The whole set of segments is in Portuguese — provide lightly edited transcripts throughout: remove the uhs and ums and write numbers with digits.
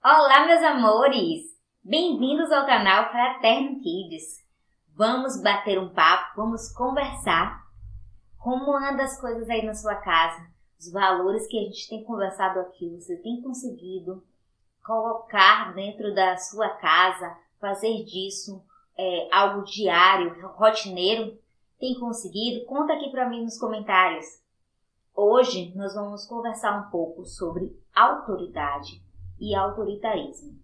Olá, meus amores! Bem-vindos ao canal Fraterno Kids. Vamos bater um papo, vamos conversar. Como anda as coisas aí na sua casa? Os valores que a gente tem conversado aqui, você tem conseguido colocar dentro da sua casa, fazer disso algo diário, rotineiro? Tem conseguido? Conta aqui para mim nos comentários. Hoje nós vamos conversar um pouco sobre autoridade e autoritarismo.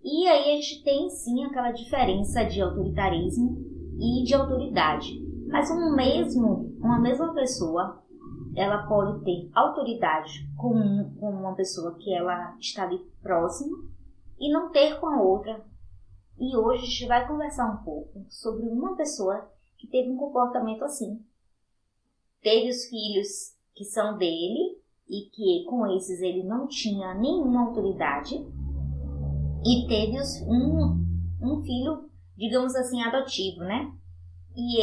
E aí a gente tem sim aquela diferença de autoritarismo e de autoridade. Mas uma mesma pessoa, ela pode ter autoridade com uma pessoa que ela está ali próxima e não ter com a outra. E hoje a gente vai conversar um pouco sobre uma pessoa que teve um comportamento assim. Teve os filhos que são dele e que com esses ele não tinha nenhuma autoridade. E teve um filho, digamos assim, adotivo, né? E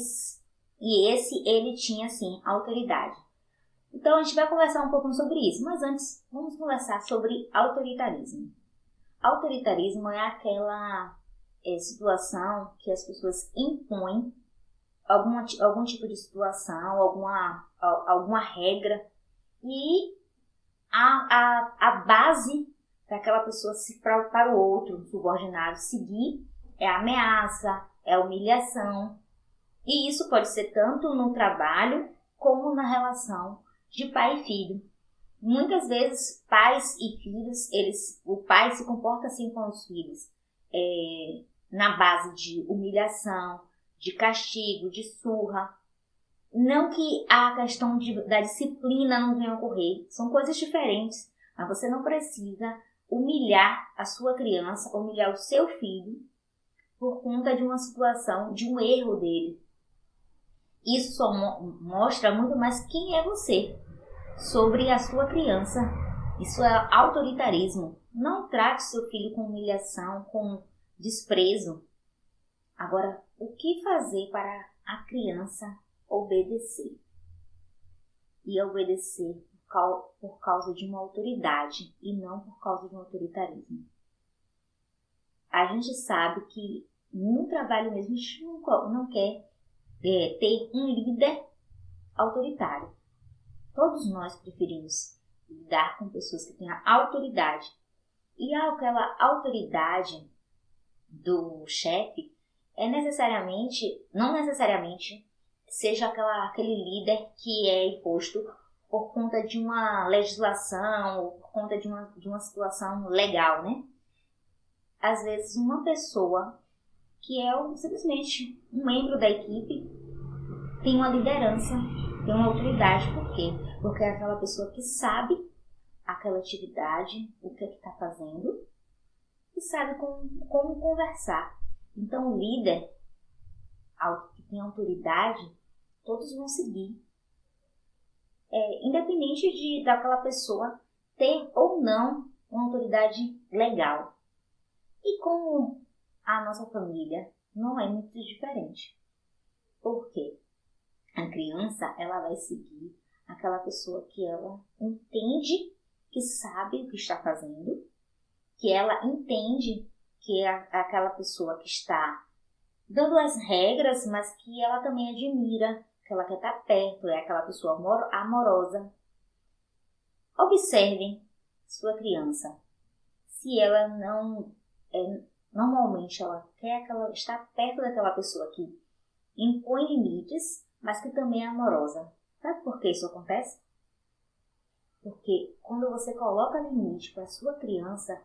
esse ele tinha, assim, autoridade. Então a gente vai conversar um pouco sobre isso. Mas antes, vamos conversar sobre autoritarismo. Autoritarismo é aquela situação que as pessoas impõem algum tipo de situação, alguma regra, e a base para aquela pessoa, para o outro subordinado seguir, é a ameaça, é a humilhação. E isso pode ser tanto no trabalho como na relação de pai e filho. Muitas vezes, pais e filhos, o pai se comporta assim com os filhos, na base de humilhação, de castigo, de surra. Não que a questão da disciplina não venha a ocorrer, são coisas diferentes, mas você não precisa humilhar a sua criança, humilhar o seu filho, por conta de uma situação, de um erro dele. Isso só mostra muito mais quem é você sobre a sua criança. Isso é autoritarismo. Não trate seu filho com humilhação, com desprezo. Agora, o que fazer para a criança obedecer? E obedecer por causa de uma autoridade e não por causa de um autoritarismo. A gente sabe que no trabalho mesmo a gente não quer ter um líder autoritário. Todos nós preferimos lidar com pessoas que tenham autoridade. E aquela autoridade do chefe não necessariamente seja aquele líder que é imposto por conta de uma legislação ou por conta de uma situação legal, né? Às vezes uma pessoa que é simplesmente um membro da equipe tem uma liderança, tem uma autoridade. Por quê? Porque é aquela pessoa que sabe aquela atividade, o que está fazendo, e sabe como conversar. Então, o líder, que tem autoridade, todos vão seguir. Independente daquela pessoa ter ou não uma autoridade legal. E como a nossa família não é muito diferente. Por quê? A criança, ela vai seguir aquela pessoa que ela entende, que sabe o que está fazendo, que ela entende que é aquela pessoa que está dando as regras, mas que ela também admira, que ela quer estar perto, é aquela pessoa amorosa. Observem sua criança. Se ela normalmente ela quer estar perto daquela pessoa que impõe limites, mas que também é amorosa. Sabe por que isso acontece? Porque quando você coloca limite para a sua criança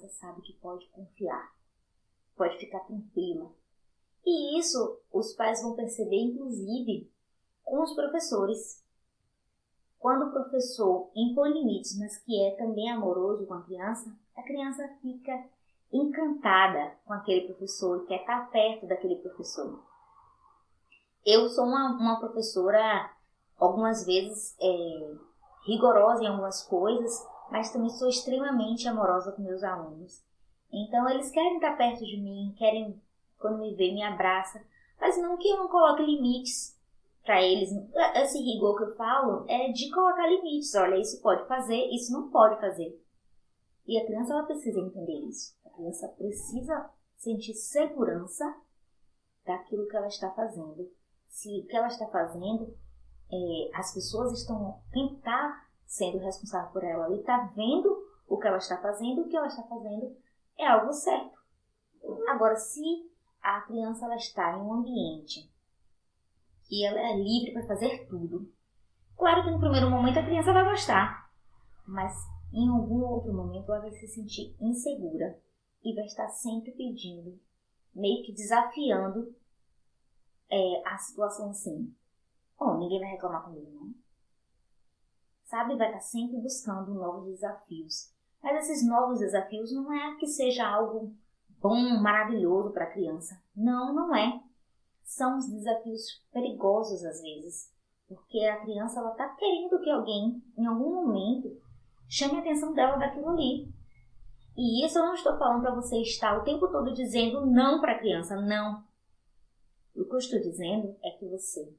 sabe que pode confiar, pode ficar tranquila. E isso os pais vão perceber, inclusive, com os professores. Quando o professor impõe limites, mas que é também amoroso com a criança fica encantada com aquele professor e quer estar perto daquele professor. Eu sou uma professora, algumas vezes, rigorosa em algumas coisas, mas também sou extremamente amorosa com meus alunos. Então, eles querem estar perto de mim, querem quando me vê, me abraça. Mas não que eu não coloque limites para eles. Esse rigor que eu falo é de colocar limites. Olha, isso pode fazer, isso não pode fazer. E a criança, ela precisa entender isso. A criança precisa sentir segurança daquilo que ela está fazendo. Se o que ela está fazendo, as pessoas quem está sendo responsável por ela ali, está vendo o que ela está fazendo, o que ela está fazendo é algo certo. Agora, se a criança ela está em um ambiente que ela é livre para fazer tudo, claro que no primeiro momento a criança vai gostar, mas em algum outro momento ela vai se sentir insegura e vai estar sempre pedindo, meio que desafiando a situação assim. Ninguém vai reclamar comigo, não. Sabe, vai estar sempre buscando novos desafios. Mas esses novos desafios não é que seja algo bom, maravilhoso para a criança. Não, não é. São os desafios perigosos às vezes. Porque a criança está querendo que alguém, em algum momento, chame a atenção dela daquilo ali. E isso eu não estou falando para você estar o tempo todo dizendo não para a criança, não. O que eu estou dizendo é que você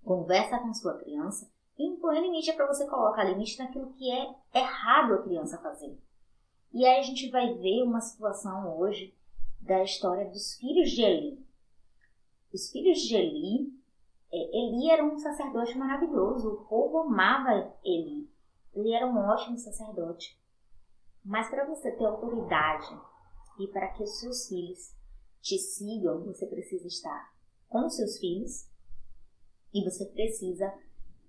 conversa com sua criança e impõe limite para você colocar limite naquilo que é errado a criança fazer. E aí a gente vai ver uma situação hoje da história dos filhos de Eli. Os filhos de Eli, Eli era um sacerdote maravilhoso, o povo amava Eli. Ele era um ótimo sacerdote. Mas para você ter autoridade e para que os seus filhos te sigam, você precisa estar com os seus filhos e você precisa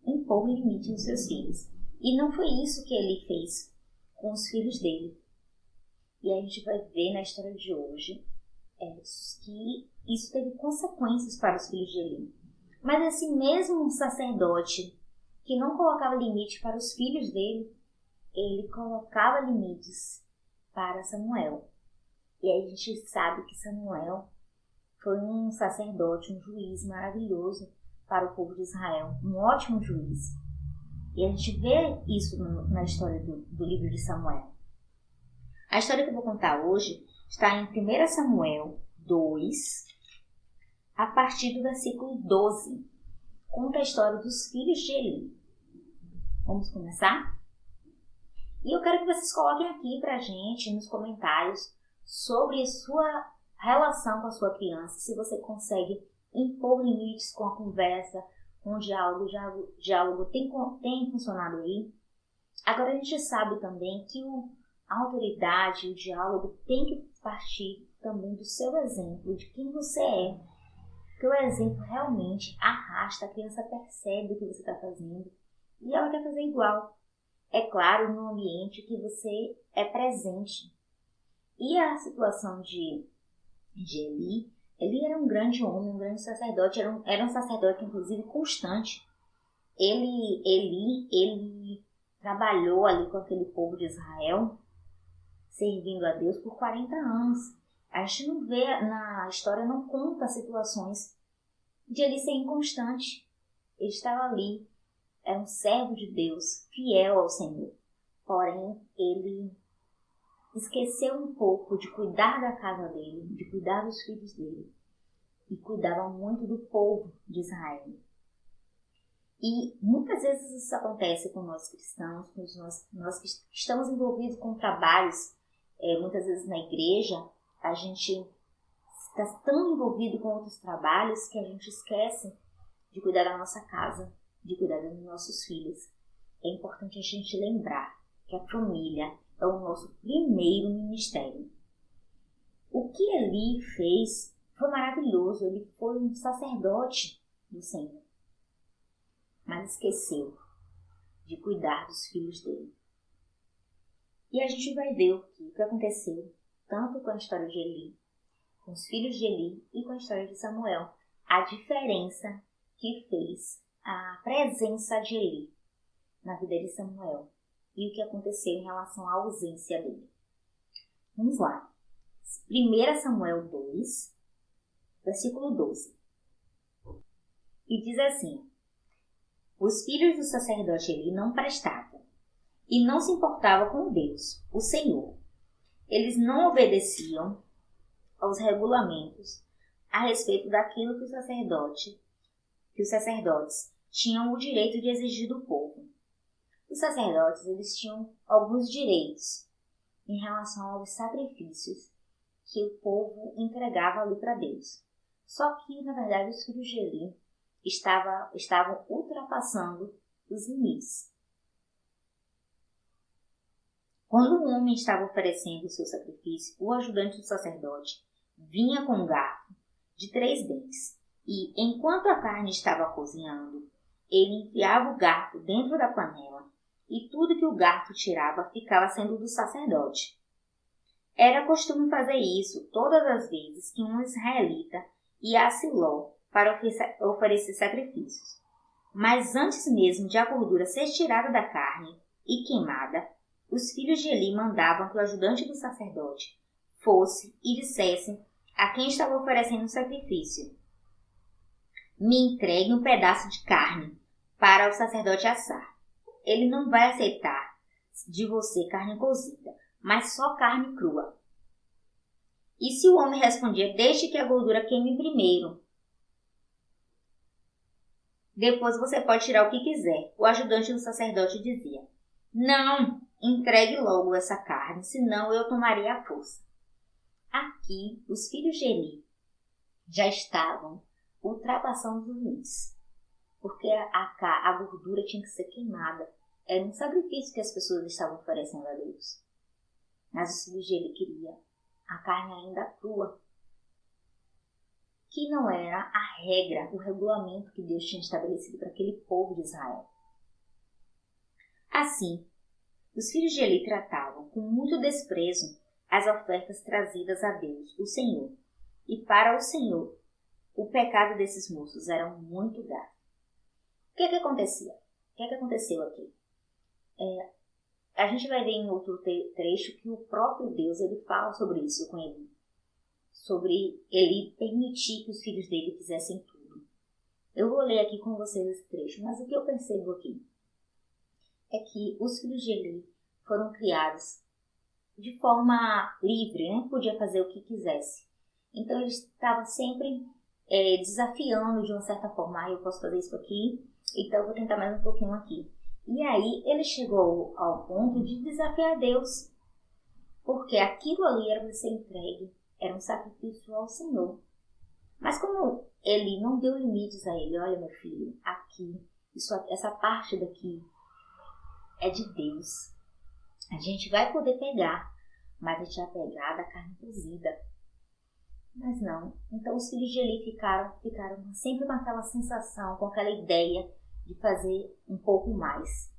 impor limite nos seus filhos. E não foi isso que ele fez com os filhos dele. E a gente vai ver na história de hoje que isso teve consequências para os filhos de Eli. Mas esse mesmo sacerdote que não colocava limite para os filhos dele, ele colocava limites para Samuel. E aí a gente sabe que Samuel foi um sacerdote, um juiz maravilhoso para o povo de Israel, um ótimo juiz. E a gente vê isso na história do livro de Samuel. A história que eu vou contar hoje está em 1 Samuel 2, a partir do versículo 12. Conta a história dos filhos de Eli. Vamos começar? E eu quero que vocês coloquem aqui pra gente, nos comentários, sobre a sua relação com a sua criança, se você consegue impor limites com a conversa, com o diálogo. O diálogo tem funcionado aí. Agora a gente sabe também que a autoridade, o diálogo tem que partir também do seu exemplo, de quem você é. Porque o exemplo realmente arrasta, a criança percebe o que você está fazendo e ela quer fazer igual. É claro, no ambiente que você é presente. E a situação de Eli, ele era um grande homem, um grande sacerdote, era um sacerdote inclusive constante. Ele trabalhou ali com aquele povo de Israel, servindo a Deus por 40 anos. A gente não vê, na história não conta situações de ele ser inconstante. Ele estava ali, era um servo de Deus, fiel ao Senhor. Porém, ele esqueceu um pouco de cuidar da casa dele, de cuidar dos filhos dele. E cuidava muito do povo de Israel. E muitas vezes isso acontece com nós cristãos, com nós que estamos envolvidos com trabalhos, muitas vezes na igreja, a gente está tão envolvido com outros trabalhos que a gente esquece de cuidar da nossa casa, de cuidar dos nossos filhos. É importante a gente lembrar que a família é o nosso primeiro ministério. O que Eli fez foi maravilhoso, ele foi um sacerdote do Senhor, mas esqueceu de cuidar dos filhos dele. E a gente vai ver o que aconteceu, tanto com a história de Eli, com os filhos de Eli e com a história de Samuel, a diferença que fez a presença de Eli na vida de Samuel e o que aconteceu em relação à ausência dele. Vamos lá. 1 Samuel 2, versículo 12. E diz assim: os filhos do sacerdote Eli não prestavam e não se importavam com Deus, o Senhor. Eles não obedeciam aos regulamentos a respeito daquilo que os sacerdotes tinham o direito de exigir do povo. Os sacerdotes, eles tinham alguns direitos em relação aos sacrifícios que o povo entregava ali para Deus. Só que, na verdade, os filhos de Eli estavam ultrapassando os limites. Quando um homem estava oferecendo o seu sacrifício, o ajudante do sacerdote vinha com um garfo de 3 dentes e, enquanto a carne estava cozinhando, ele enfiava o garfo dentro da panela e tudo que o garfo tirava ficava sendo do sacerdote. Era costume fazer isso todas as vezes que um israelita ia a Siló para oferecer sacrifícios. Mas antes mesmo de a gordura ser tirada da carne e queimada, os filhos de Eli mandavam que o ajudante do sacerdote fosse e dissesse a quem estava oferecendo o sacrifício: me entregue um pedaço de carne para o sacerdote assar. Ele não vai aceitar de você carne cozida, mas só carne crua. E se o homem respondia: deixe que a gordura queime primeiro, depois você pode tirar o que quiser, o ajudante do sacerdote dizia: não, entregue logo essa carne, senão eu tomaria a força. Aqui, os filhos de Eli já estavam ultrapassando os limites, porque a gordura tinha que ser queimada. Era um sacrifício que as pessoas estavam oferecendo a Deus. Mas os filhos de Eli queriam a carne ainda crua, que não era a regra, o regulamento que Deus tinha estabelecido para aquele povo de Israel. Assim, os filhos de Eli tratavam com muito desprezo as ofertas trazidas a Deus, o Senhor. E para o Senhor, o pecado desses moços era muito grave. O que acontecia? O que aconteceu aqui? A gente vai ver em outro trecho que o próprio Deus ele fala sobre isso com Eli. Sobre ele permitir que os filhos dele fizessem tudo. Eu vou ler aqui com vocês esse trecho, mas o que eu percebo aqui é que os filhos de Eli foram criados de forma livre, né? Podia fazer o que quisesse. Então eles estavam sempre desafiando de uma certa forma: eu posso fazer isso aqui, então eu vou tentar mais um pouquinho aqui. E aí ele chegou ao ponto de desafiar Deus, porque aquilo ali era para ser entregue, era um sacrifício ao Senhor. Mas como ele não deu limites a ele: olha, meu filho, aqui, essa parte daqui é de Deus. A gente vai poder pegar, mas a gente vai pegar da carne cozida. Mas não. Então os filhos de Eli ficaram sempre com aquela sensação, com aquela ideia de fazer um pouco mais.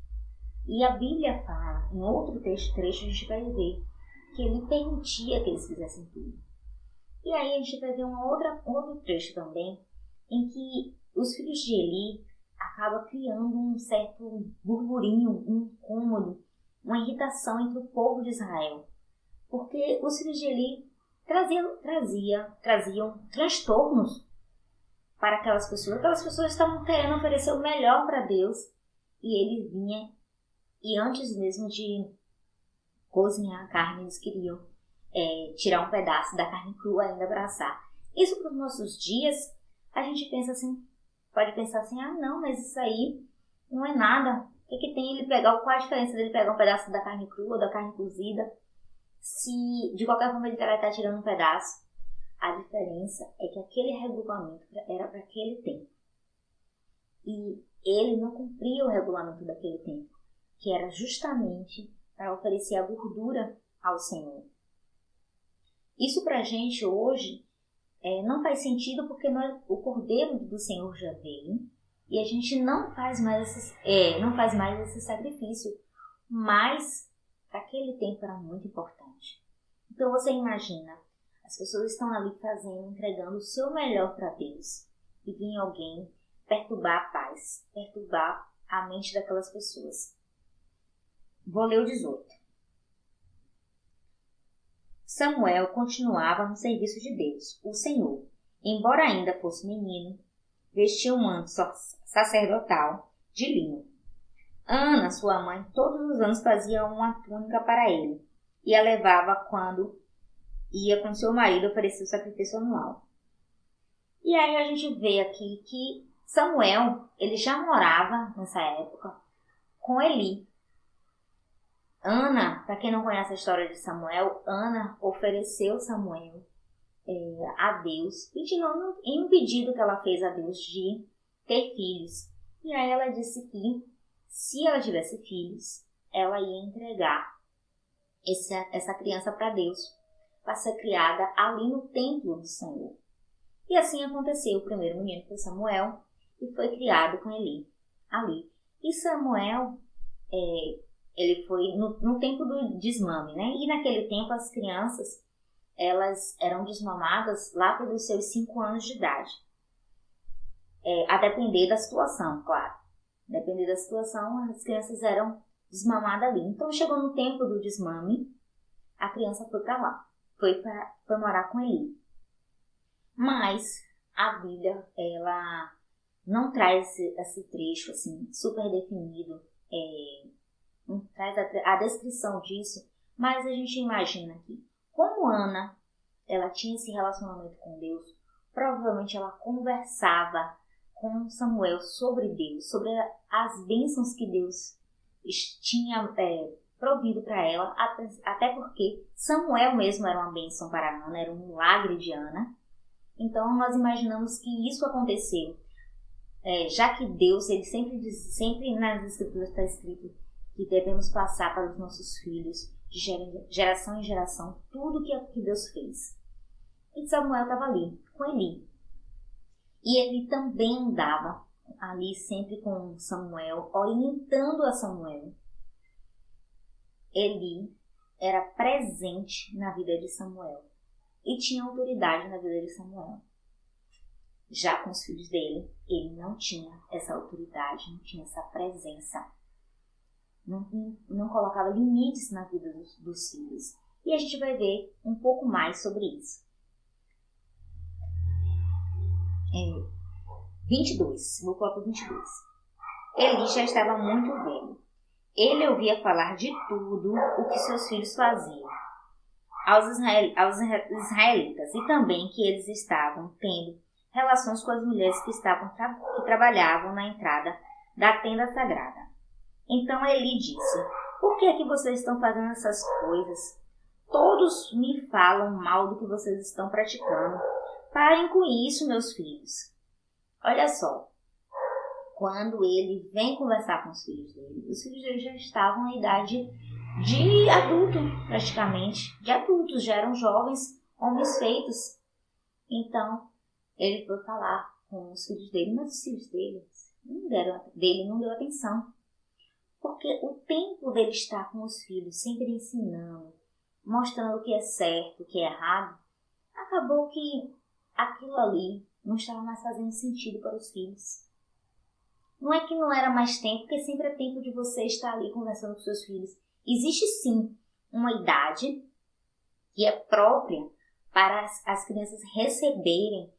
E a Bíblia fala, em outro trecho a gente vai ver que ele permitia que eles fizessem tudo. E aí a gente vai ver outro trecho também, em que os filhos de Eli acabam criando um certo burburinho, um incômodo, uma irritação entre o povo de Israel. Porque os filhos de Eli traziam transtornos para aquelas pessoas estavam querendo oferecer o melhor para Deus, e ele vinha, e antes mesmo de cozinhar a carne, eles queriam tirar um pedaço da carne crua ainda para assar. Isso para os nossos dias, a gente pensa assim, pode pensar assim: ah não, mas isso aí não é nada. O que tem ele pegar, qual a diferença dele pegar um pedaço da carne crua ou da carne cozida, se de qualquer forma ele vai estar tirando um pedaço? A diferença é que aquele regulamento era para aquele tempo. E ele não cumpria o regulamento daquele tempo, que era justamente para oferecer a gordura ao Senhor. Isso para a gente hoje não faz sentido, porque o Cordeiro do Senhor já veio e a gente não faz mais esse sacrifício. Mas para aquele tempo era muito importante. Então você imagina, as pessoas estão ali entregando o seu melhor para Deus, e vinha alguém perturbar a paz, perturbar a mente daquelas pessoas. Vou ler o 18. Samuel continuava no serviço de Deus, o Senhor. Embora ainda fosse menino, vestia um manto sacerdotal de linho. Ana, sua mãe, todos os anos fazia uma túnica para ele, e a levava quando ia com seu marido oferecer o sacrifício anual. E aí a gente vê aqui que Samuel, ele já morava nessa época com Eli. Ana, para quem não conhece a história de Samuel, Ana ofereceu Samuel a Deus, em um pedido que ela fez a Deus de ter filhos. E aí ela disse que se ela tivesse filhos, ela ia entregar essa criança para Deus, para ser criada ali no templo do Senhor. E assim aconteceu. O primeiro menino foi Samuel e foi criado com Eli ali. E Samuel, ele foi no tempo do desmame, né? E naquele tempo as crianças, elas eram desmamadas lá pelos seus 5 anos de idade. A depender da situação, claro. Depender da situação, as crianças eram desmamadas ali. Então chegou no tempo do desmame, a criança foi para lá. Foi morar com Eli. Mas a Bíblia, ela não traz esse trecho assim, super definido, não traz a descrição disso, mas a gente imagina que, como Ana, ela tinha esse relacionamento com Deus, provavelmente ela conversava com Samuel sobre Deus, sobre as bênçãos que Deus tinha provido para ela, até porque Samuel mesmo era uma bênção para Ana, era um milagre de Ana. Então nós imaginamos que isso aconteceu, já que Deus, ele sempre nas escrituras está escrito que devemos passar para os nossos filhos, de geração em geração, tudo que Deus fez. E Samuel estava ali, com Eli. E ele também andava ali sempre com Samuel, orientando a Samuel. Eli era presente na vida de Samuel e tinha autoridade na vida de Samuel. Já com os filhos dele, ele não tinha essa autoridade, não tinha essa presença. Não colocava limites na vida dos filhos. E a gente vai ver um pouco mais sobre isso. 22, vou colocar 22. Eli já estava muito velho. Ele ouvia falar de tudo o que seus filhos faziam aos israelitas e também que eles estavam tendo relações com as mulheres que trabalhavam na entrada da tenda sagrada. Então Eli disse: por que é que vocês estão fazendo essas coisas? Todos me falam mal do que vocês estão praticando. Parem com isso, meus filhos. Olha só, quando ele vem conversar com os filhos dele já estavam na idade de adulto, praticamente. De adultos, já eram jovens, homens feitos. Então, ele foi falar com os filhos dele, mas os filhos dele não deu atenção. Porque o tempo dele estar com os filhos, sempre ensinando, mostrando o que é certo, o que é errado, acabou que aquilo ali não estava mais fazendo sentido para os filhos. Não é que não era mais tempo, porque sempre é tempo de você estar ali conversando com seus filhos. Existe sim uma idade que é própria para as crianças receberem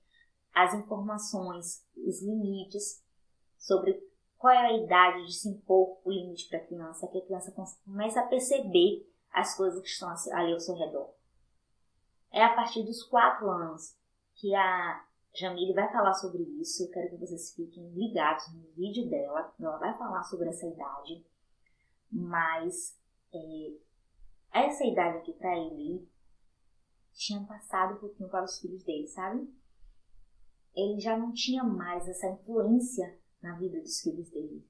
as informações, os limites sobre qual é a idade de se impor o limite para a criança, que a criança começa a perceber as coisas que estão ali ao seu redor. É a partir dos 4 anos que a Jamile vai falar sobre isso. Eu quero que vocês fiquem ligados no vídeo dela. Ela vai falar sobre essa idade. Mas essa idade aqui para ele tinha passado um pouquinho para os filhos dele, sabe? Ele já não tinha mais essa influência na vida dos filhos dele.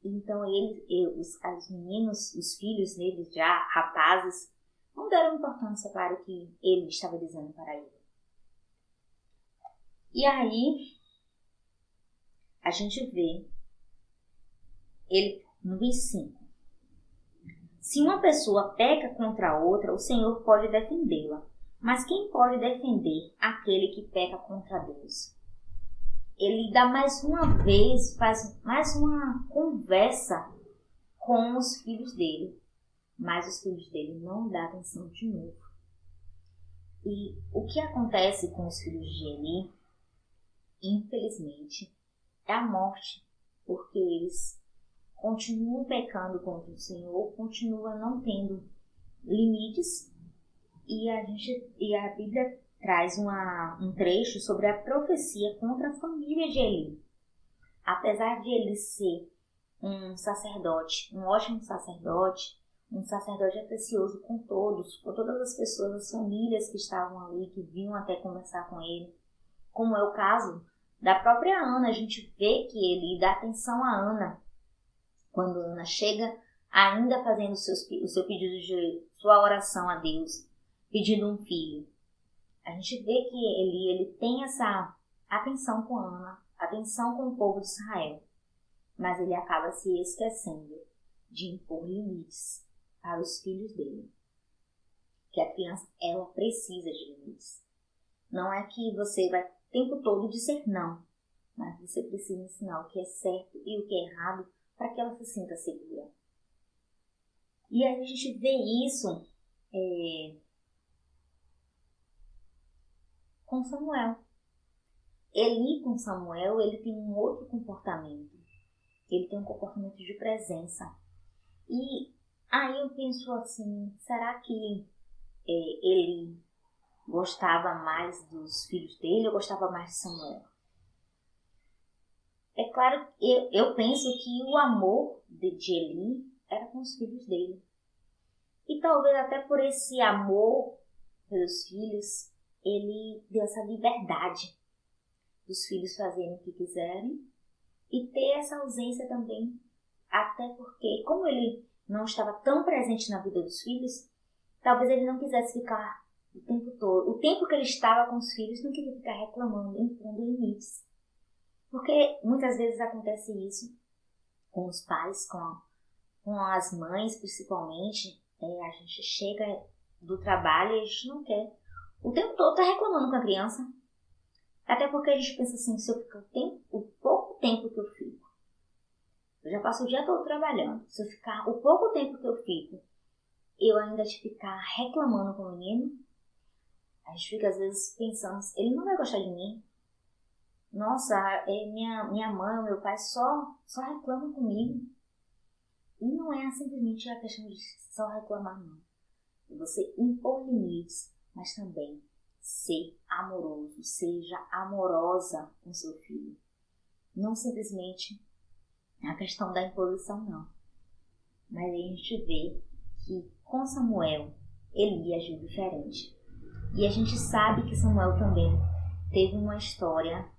Então os meninos, os filhos dele, já rapazes, não deram importância para o que ele estava dizendo para ele. E aí, a gente vê ele no 25. Se uma pessoa peca contra outra, o Senhor pode defendê-la. Mas quem pode defender aquele que peca contra Deus? Ele dá mais uma vez, faz mais uma conversa com os filhos dele. Mas os filhos dele não dão atenção de novo. E o que acontece com os filhos de Eli, infelizmente, é a morte, porque eles continuam pecando contra o Senhor, continuam não tendo limites E a Bíblia traz um trecho sobre a profecia contra a família de Eli. Apesar de ele ser um sacerdote, um ótimo sacerdote, um sacerdote atencioso com todas as pessoas, as famílias que estavam ali, que vinham até conversar com ele, como é o caso da própria Ana. A gente vê que ele dá atenção a Ana, quando Ana chega ainda fazendo o seu pedido de sua oração a Deus, pedindo um filho. A gente vê que ele tem essa atenção com Ana, atenção com o povo de Israel, mas ele acaba se esquecendo de impor limites para os filhos dele. Que a criança, ela precisa de limites. Não é que você vai o tempo todo dizer não, mas você precisa ensinar o que é certo e o que é errado para que ela se sinta segura. E aí a gente vê isso com Samuel. Eli com Samuel, ele tem um outro comportamento. Ele tem um comportamento de presença. E aí eu penso assim, será que Eli gostava mais dos filhos dele ou gostava mais de Samuel? É claro, eu penso que o amor de Eli era com os filhos dele. E talvez até por esse amor pelos filhos, ele deu essa liberdade dos filhos fazerem o que quiserem e ter essa ausência também, até porque, como ele não estava tão presente na vida dos filhos, talvez ele não quisesse ficar o tempo todo. O tempo que ele estava com os filhos, não queria ficar reclamando, impondo limites. Porque muitas vezes acontece isso com os pais, com as mães principalmente. A gente chega do trabalho e a gente não quer o tempo todo tá reclamando com a criança. Até porque a gente pensa assim, se eu ficar o pouco tempo que eu fico, eu já passo o dia todo trabalhando, se eu ficar o pouco tempo que eu fico, eu ainda de ficar reclamando com o menino, a gente fica às vezes pensando, ele não vai gostar de mim. Nossa, minha mãe ou meu pai só reclamam comigo. E não é simplesmente a questão de só reclamar, não. Você impor limites, mas também ser amoroso, seja amorosa com seu filho. Não simplesmente a questão da imposição, não. Mas a gente vê que com Samuel, Eli agiu diferente. E a gente sabe que Samuel também teve uma história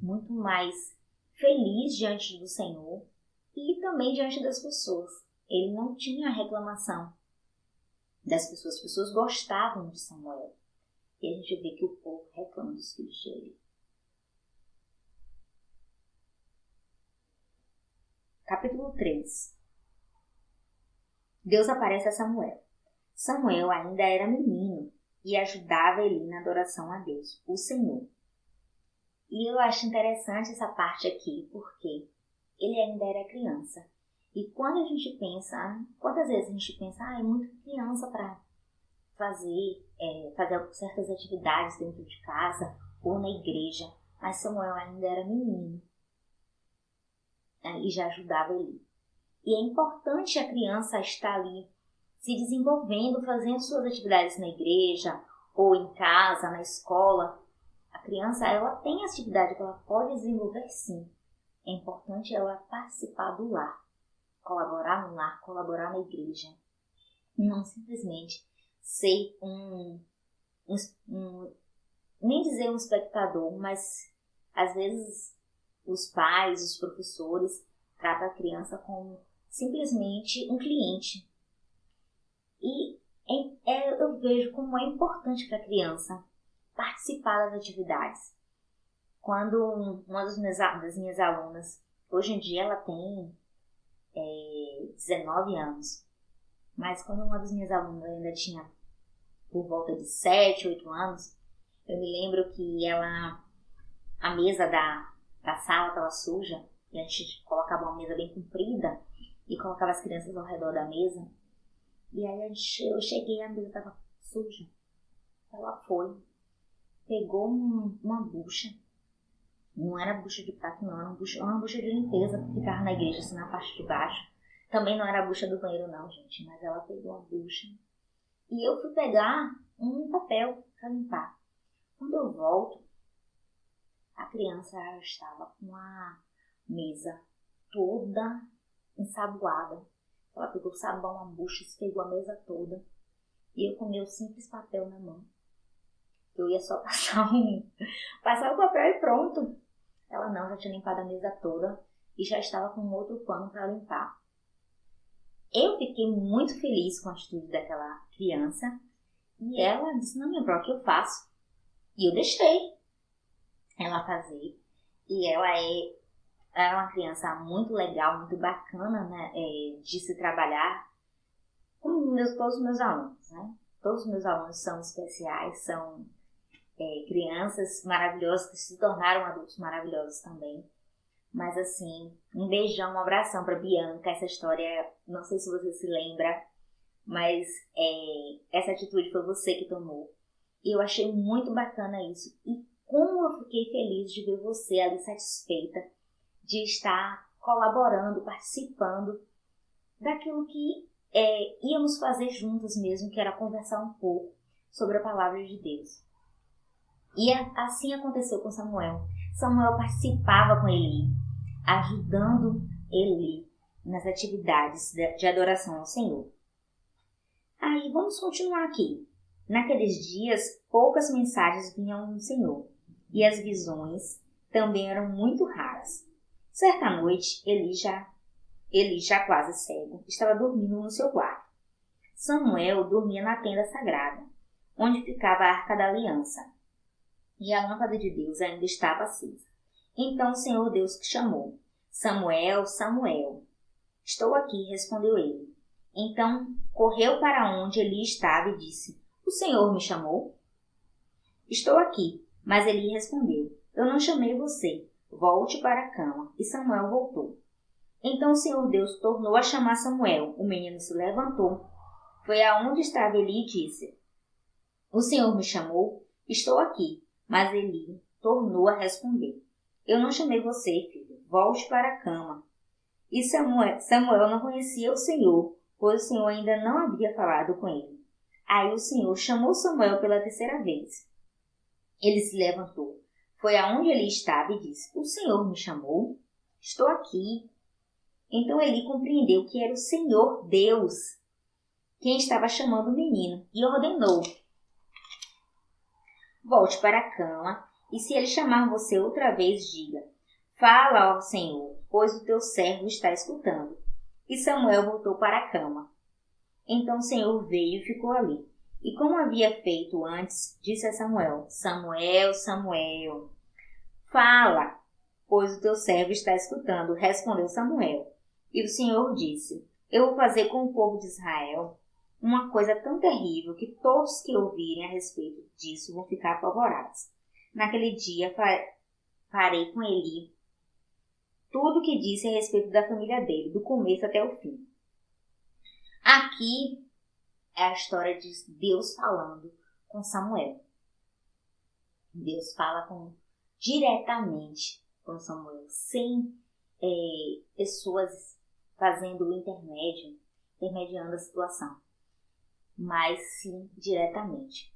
muito mais feliz diante do Senhor e também diante das pessoas. Ele não tinha reclamação das pessoas. As pessoas gostavam de Samuel. E a gente vê que o povo reclama dos filhos de Eli. Capítulo 3. Deus aparece a Samuel. Samuel ainda era menino e ajudava Eli na adoração a Deus, o Senhor. E eu acho interessante essa parte aqui, porque ele ainda era criança. E quando a gente pensa, quantas vezes a gente pensa, é muito criança para fazer certas atividades dentro de casa ou na igreja. Mas Samuel ainda era menino e já ajudava Eli. E é importante a criança estar ali se desenvolvendo, fazendo suas atividades na igreja ou em casa, na escola. A criança, ela tem atividade que ela pode desenvolver, sim. É importante ela participar do lar, colaborar no lar, colaborar na igreja. Não simplesmente ser nem dizer um espectador, mas às vezes os pais, os professores tratam a criança como simplesmente um cliente. E eu vejo como é importante para a criança participar das atividades. Quando uma das minhas alunas, hoje em dia ela tem 19 anos, mas quando uma das minhas alunas ainda tinha por volta de 7, 8 anos, eu me lembro que a mesa da sala estava suja, e a gente colocava uma mesa bem comprida e colocava as crianças ao redor da mesa. E aí eu cheguei e a mesa estava suja. Ela foi, pegou uma bucha. Não era bucha de prato, não. Era uma bucha de limpeza que ficava na igreja, assim, na parte de baixo. Também não era a bucha do banheiro, não, gente. Mas ela pegou a bucha E eu fui pegar um papel para limpar. Quando eu volto, a criança já estava com a mesa toda ensaboada. Ela pegou sabão, a bucha, esfregou a mesa toda. E eu com meu simples papel na mão. Eu ia só passar o papel e pronto. Ela não, já tinha limpado a mesa toda e já estava com outro pano para limpar. Eu fiquei muito feliz com a atitude daquela criança e ela disse, não, minha avó, o que eu faço? E eu deixei ela fazer. E ela é uma criança muito legal, muito bacana, né, de se trabalhar com todos os meus alunos, né? Todos os meus alunos são especiais, são crianças maravilhosas que se tornaram adultos maravilhosos também. Mas assim, um beijão, um abração para Bianca. Essa história, não sei se você se lembra, mas essa atitude foi você que tomou. E eu achei muito bacana isso. E como eu fiquei feliz de ver você ali satisfeita, de estar colaborando, participando daquilo que íamos fazer juntas mesmo, que era conversar um pouco sobre a palavra de Deus. E assim aconteceu com Samuel. Samuel participava com Eli, ajudando Eli nas atividades de adoração ao Senhor. Aí vamos continuar aqui. Naqueles dias, poucas mensagens vinham do Senhor, e as visões também eram muito raras. Certa noite, Eli já quase cego, estava dormindo no seu quarto. Samuel dormia na tenda sagrada, onde ficava a Arca da Aliança, e a lâmpada de Deus ainda estava acesa. Então o Senhor Deus chamou, Samuel, Samuel. Estou aqui, respondeu ele. Então correu para onde Eli estava e disse, o Senhor me chamou? Estou aqui, mas Eli respondeu, eu não chamei você, volte para a cama. E Samuel voltou. Então o Senhor Deus tornou a chamar Samuel. O menino se levantou, foi aonde estava Eli e disse, o Senhor me chamou? Estou aqui, mas Eli tornou a responder, eu não chamei você, filho, volte para a cama. E Samuel não conhecia o Senhor, pois o Senhor ainda não havia falado com ele. Aí o Senhor chamou Samuel pela terceira vez. Ele se levantou, foi aonde ele estava e disse, o Senhor me chamou? Estou aqui. Então Eli compreendeu que era o Senhor Deus quem estava chamando o menino e ordenou, volte para a cama e se ele chamar você outra vez, diga, fala ao Senhor, pois o teu servo está escutando. E Samuel voltou para a cama. Então o Senhor veio e ficou ali. E como havia feito antes, disse a Samuel, Samuel, Samuel. Fala, pois o teu servo está escutando, respondeu Samuel. E o Senhor disse, eu vou fazer com o povo de Israel uma coisa tão terrível que todos que ouvirem a respeito disso vão ficar apavorados. Naquele dia farei com Eli tudo o que disse a respeito da família dele, do começo até o fim. Aqui é a história de Deus falando com Samuel. Deus fala diretamente com Samuel, sem pessoas fazendo o intermediando a situação, mas sim diretamente.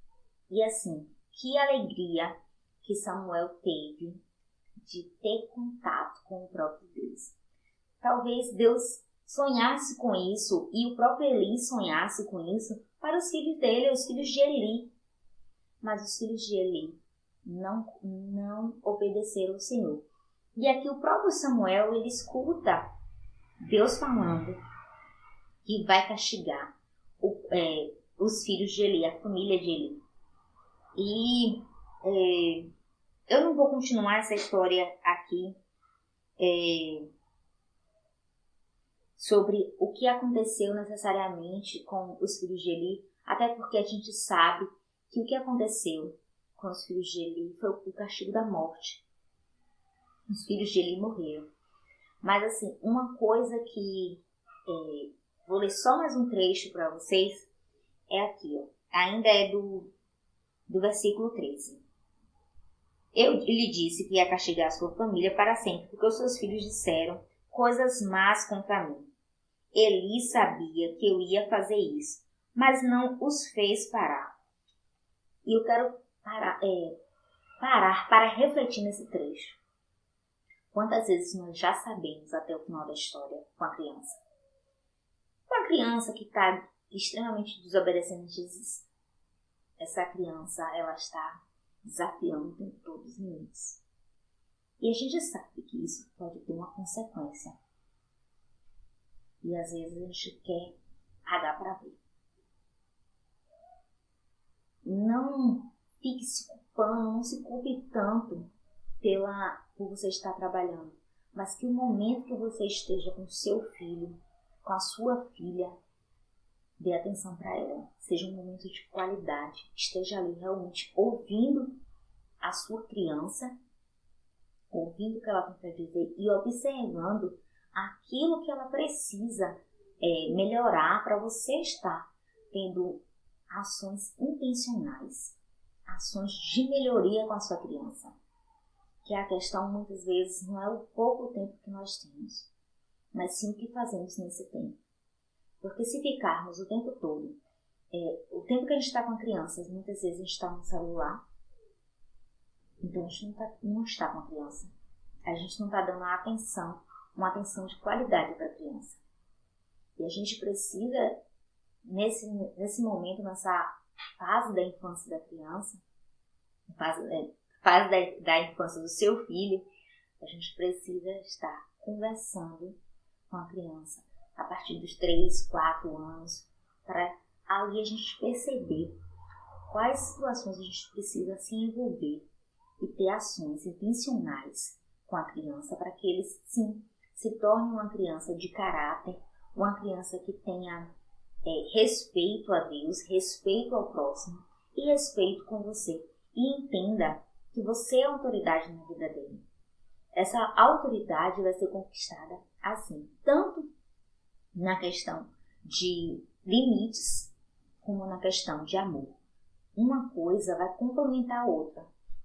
E assim, que alegria que Samuel teve de ter contato com o próprio Deus. Talvez Deus sonhasse com isso e o próprio Eli sonhasse com isso para os filhos dele, os filhos de Eli. Mas os filhos de Eli não obedeceram ao Senhor. E aqui o próprio Samuel, ele escuta Deus falando que vai castigar os filhos de Eli, a família de Eli. E eu não vou continuar essa história aqui sobre o que aconteceu necessariamente com os filhos de Eli, até porque a gente sabe que o que aconteceu com os filhos de Eli foi o castigo da morte. Os filhos de Eli morreram. Mas assim, uma coisa que vou ler só mais um trecho para vocês, é aqui, ó. Ainda é do versículo 13. Eu lhe disse que ia castigar a sua família para sempre, porque os seus filhos disseram coisas más contra mim. Eli sabia que eu ia fazer isso, mas não os fez parar. E eu quero parar para refletir nesse trecho. Quantas vezes nós já sabemos até o final da história com a criança? Com a criança que está extremamente desobedecendo Jesus, essa criança ela está desafiando em todos os limites. E a gente sabe que isso pode ter uma consequência. E às vezes a gente quer pagar para ver. Não fique se culpando, não se culpe tanto por você estar trabalhando. Mas que o momento que você esteja com seu filho, com a sua filha, dê atenção para ela. Seja um momento de qualidade. Esteja ali realmente ouvindo a sua criança, ouvindo o que ela tem para dizer e observando aquilo que ela precisa melhorar para você estar tendo ações intencionais, ações de melhoria com a sua criança. Que a questão muitas vezes não é o pouco tempo que nós temos, mas sim o que fazemos nesse tempo. Porque se ficarmos o tempo todo, o tempo que a gente está com a criança, muitas vezes a gente está no celular, então a gente não está com a criança. A gente não está dando uma atenção de qualidade para a criança. E a gente precisa, nesse momento, nessa fase da infância da criança, fase da infância do seu filho, a gente precisa estar conversando com a criança a partir dos 3, 4 anos, para ali a gente perceber quais situações a gente precisa se envolver e ter ações intencionais com a criança para que ele sim se torne uma criança de caráter, uma criança que tenha respeito a Deus, respeito ao próximo e respeito com você. E entenda que você é autoridade na vida dele. Essa autoridade vai ser conquistada assim, tanto na questão de limites como na questão de amor. Uma coisa vai complementar a outra.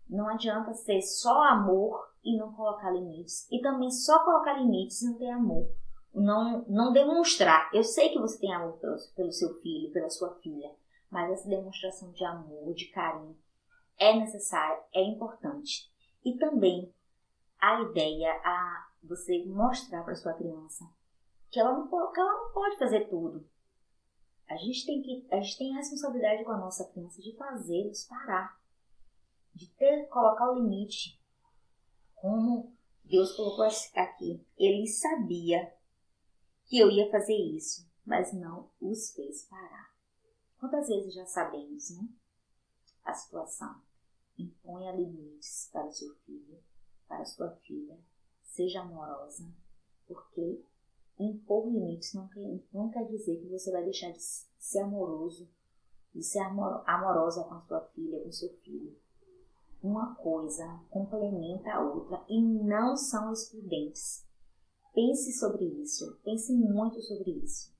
Não adianta ser só amor e não colocar limites. E também só colocar limites e não ter amor. Não demonstrar. Eu sei que você tem amor pelo seu filho, pela sua filha. Mas essa demonstração de amor, de carinho, é necessária, é importante. E também a ideia, a você mostrar para sua criança que ela não pode fazer tudo. A gente tem a responsabilidade com a nossa criança de fazê-los parar. De colocar o limite. Como Deus colocou aqui. Ele sabia que eu ia fazer isso, mas não os fez parar. Quantas vezes já sabemos, né? A situação. Imponha limites para o seu filho, para a sua filha. Seja amorosa, porque impor limites não quer dizer que você vai deixar de ser amoroso, de ser amorosa com a sua filha, com o seu filho. Uma coisa complementa a outra e não são excludentes. Pense sobre isso, pense muito sobre isso.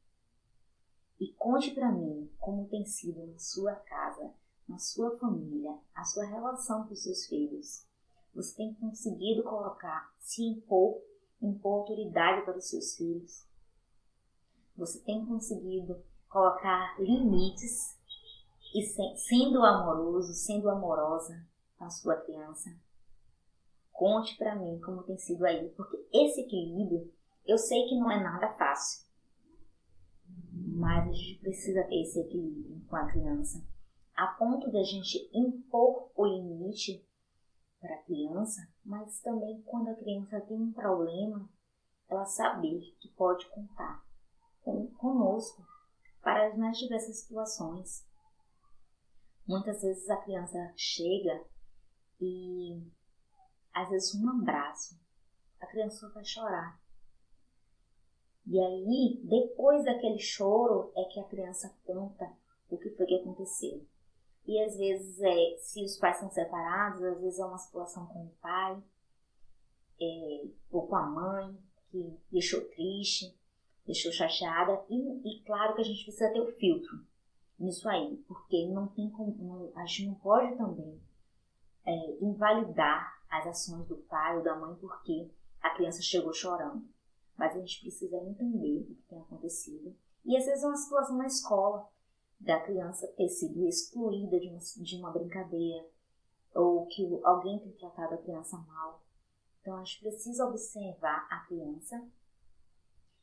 E conte para mim como tem sido na sua casa, na sua família, a sua relação com os seus filhos. Você tem conseguido se impor autoridade para os seus filhos? Você tem conseguido colocar limites e sendo amoroso, sendo amorosa com a sua criança? Conte para mim como tem sido aí, porque esse equilíbrio, eu sei que não é nada fácil, mas a gente precisa ter esse equilíbrio com a criança, a ponto de a gente impor o limite para a criança, mas também quando a criança tem um problema, ela saber que pode contar conosco para as mais diversas situações. Muitas vezes a criança chega e às vezes um abraço, a criança vai chorar. E aí, depois daquele choro, é que a criança conta o que foi que aconteceu. E às vezes, se os pais são separados, às vezes é uma situação com o pai, ou com a mãe, que deixou triste, deixou chateada. E claro que a gente precisa ter o filtro nisso aí, porque não tem como, a gente não pode também invalidar as ações do pai ou da mãe porque a criança chegou chorando. Mas a gente precisa entender o que tem acontecido. E às vezes é uma situação na escola da criança ter sido excluída de uma brincadeira, ou que alguém tem tratado a criança mal. Então a gente precisa observar a criança,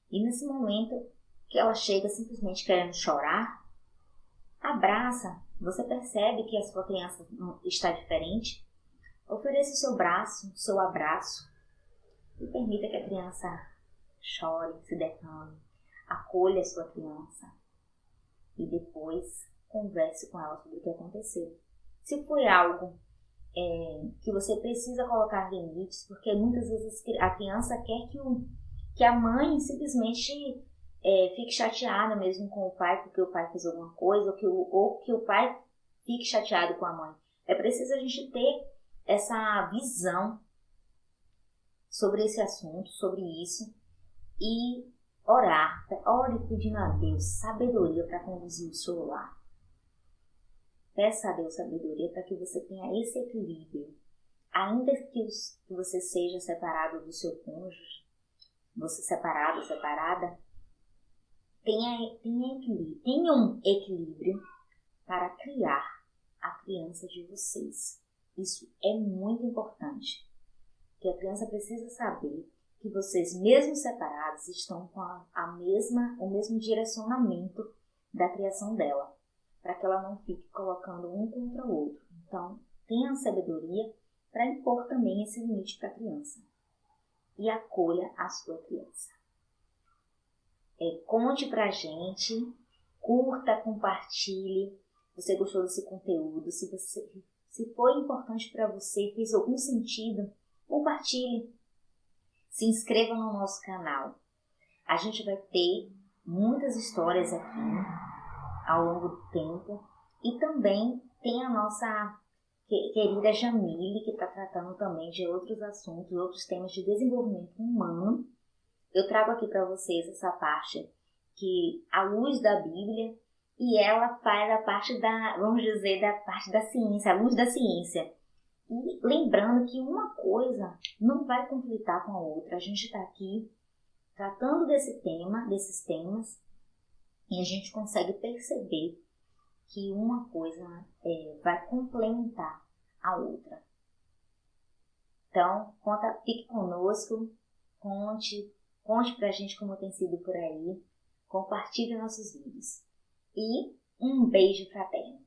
e nesse momento que ela chega simplesmente querendo chorar, abraça. Você percebe que a sua criança está diferente? Ofereça o seu braço, o seu abraço, e permita que a criança chore, se derrame. Acolha a sua criança e depois converse com ela sobre o que aconteceu. Se foi algo que você precisa colocar limites, porque muitas vezes a criança quer que a mãe simplesmente fique chateada mesmo com o pai porque o pai fez alguma coisa, ou que o pai fique chateado com a mãe. É preciso a gente ter essa visão sobre esse assunto, sobre isso, e orar. Ore pedindo a Deus sabedoria para conduzir o seu lar. Peça a Deus sabedoria para que você tenha esse equilíbrio. Ainda que você seja separado do seu cônjuge, você separado, separada, tenha um equilíbrio para criar a criança de vocês. Isso é muito importante, porque a criança precisa saber que vocês, mesmo separados, estão com o mesmo direcionamento da criação dela, para que ela não fique colocando um contra o outro. Então, tenha sabedoria para impor também esse limite para a criança. E acolha a sua criança. Conte pra gente, curta, compartilhe. Se você gostou desse conteúdo, se foi importante para você, fez algum sentido, compartilhe. Se inscreva no nosso canal. A gente vai ter muitas histórias aqui ao longo do tempo. E também tem a nossa querida Jamile, que está tratando também de outros assuntos, outros temas de desenvolvimento humano. Eu trago aqui para vocês essa parte que a luz da Bíblia, e ela faz a parte da parte da ciência, a luz da ciência. E lembrando que uma coisa não vai conflitar com a outra. A gente está aqui tratando desses temas, e a gente consegue perceber que uma coisa vai complementar a outra. Então, fique conosco, conte pra gente como tem sido por aí, compartilhe nossos vídeos. E um beijo fraterno.